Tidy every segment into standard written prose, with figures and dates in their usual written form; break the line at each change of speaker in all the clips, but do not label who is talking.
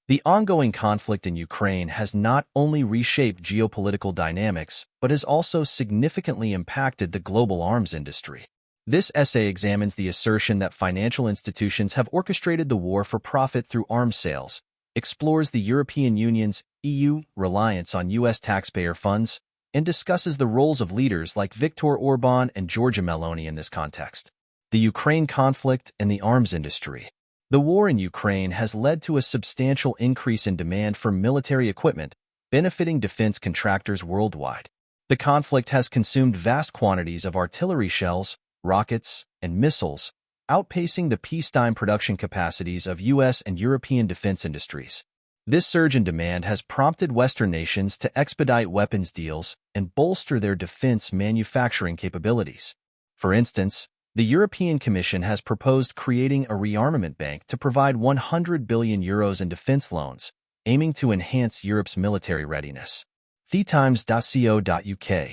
The ongoing conflict in Ukraine has not only reshaped geopolitical dynamics, but has also significantly impacted the global arms industry. This essay examines the assertion that financial institutions have orchestrated the war for profit through arms sales, explores the European Union's (EU) reliance on U.S. taxpayer funds, and discusses the roles of leaders like Viktor Orbán and Giorgia Meloni in this context. The Ukraine conflict and the arms industry. The war in Ukraine has led to a substantial increase in demand for military equipment, benefiting defense contractors worldwide. The conflict has consumed vast quantities of artillery shells, rockets, and missiles, outpacing the peacetime production capacities of U.S. and European defense industries. This surge in demand has prompted Western nations to expedite weapons deals and bolster their defense manufacturing capabilities. For instance, the European Commission has proposed creating a rearmament bank to provide €100 billion in defense loans, aiming to enhance Europe's military readiness. thetimes.co.uk.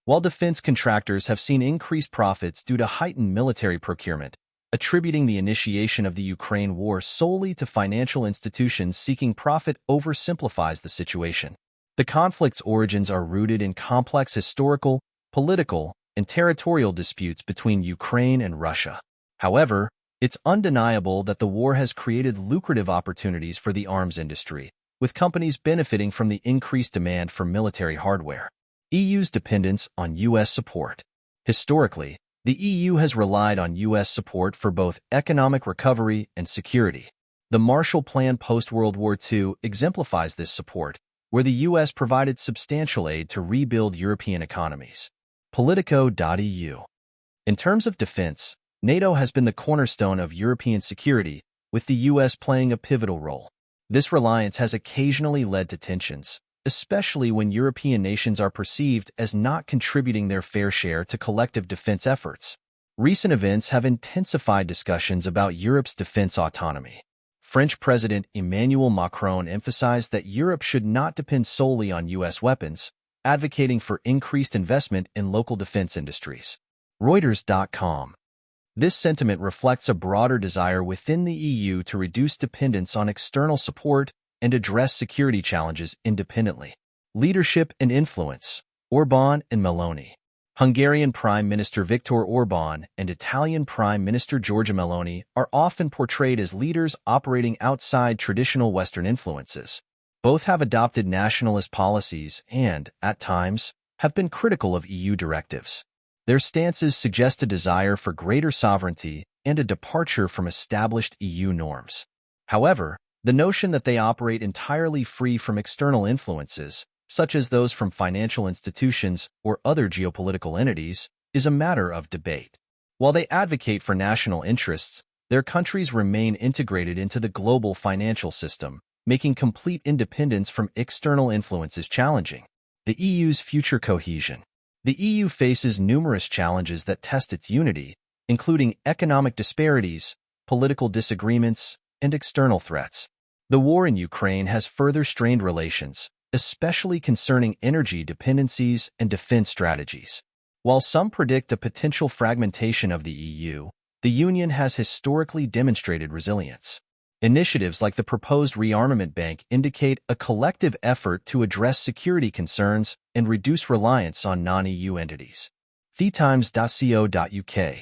While defense contractors have seen increased profits due to heightened military procurement, attributing the initiation of the Ukraine war solely to financial institutions seeking profit oversimplifies the situation. The conflict's origins are rooted in complex historical, political, and territorial disputes between Ukraine and Russia. However, it's undeniable that the war has created lucrative opportunities for the arms industry, with companies benefiting from the increased demand for military hardware. EU's dependence on U.S. support. Historically, the EU has relied on U.S. support for both economic recovery and security. The Marshall Plan post-World War II exemplifies this support, where the U.S. provided substantial aid to rebuild European economies. Politico.eu. In terms of defense, NATO has been the cornerstone of European security, with the U.S. playing a pivotal role. This reliance has occasionally led to tensions, especially when European nations are perceived as not contributing their fair share to collective defense efforts. Recent events have intensified discussions about Europe's defense autonomy. French President Emmanuel Macron emphasized that Europe should not depend solely on U.S. weapons, advocating for increased investment in local defense industries. Reuters.com. This sentiment reflects a broader desire within the EU to reduce dependence on external support and address security challenges independently. Leadership and influence. Orbán and Meloni. Hungarian Prime Minister Viktor Orbán and Italian Prime Minister Giorgia Meloni are often portrayed as leaders operating outside traditional Western influences. Both have adopted nationalist policies and, at times, have been critical of EU directives. Their stances suggest a desire for greater sovereignty and a departure from established EU norms. However, the notion that they operate entirely free from external influences, such as those from financial institutions or other geopolitical entities, is a matter of debate. While they advocate for national interests, their countries remain integrated into the global financial system, making complete independence from external influences challenging. The EU's future cohesion. The EU faces numerous challenges that test its unity, including economic disparities, political disagreements, and external threats. The war in Ukraine has further strained relations, especially concerning energy dependencies and defense strategies. While some predict a potential fragmentation of the EU, the Union has historically demonstrated resilience. Initiatives like the proposed rearmament bank indicate a collective effort to address security concerns and reduce reliance on non-EU entities. thetimes.co.uk.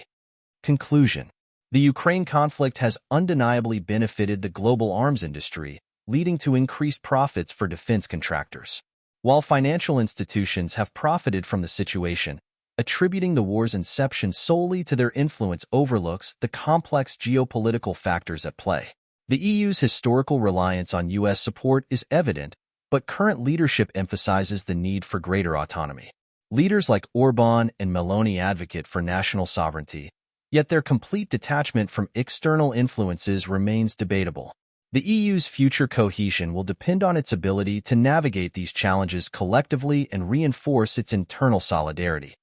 Conclusion. The Ukraine conflict has undeniably benefited the global arms industry, leading to increased profits for defense contractors. While financial institutions have profited from the situation, attributing the war's inception solely to their influence overlooks the complex geopolitical factors at play. The EU's historical reliance on U.S. support is evident, but current leadership emphasizes the need for greater autonomy. Leaders like Orbán and Meloni advocate for national sovereignty, yet their complete detachment from external influences remains debatable. The EU's future cohesion will depend on its ability to navigate these challenges collectively and reinforce its internal solidarity.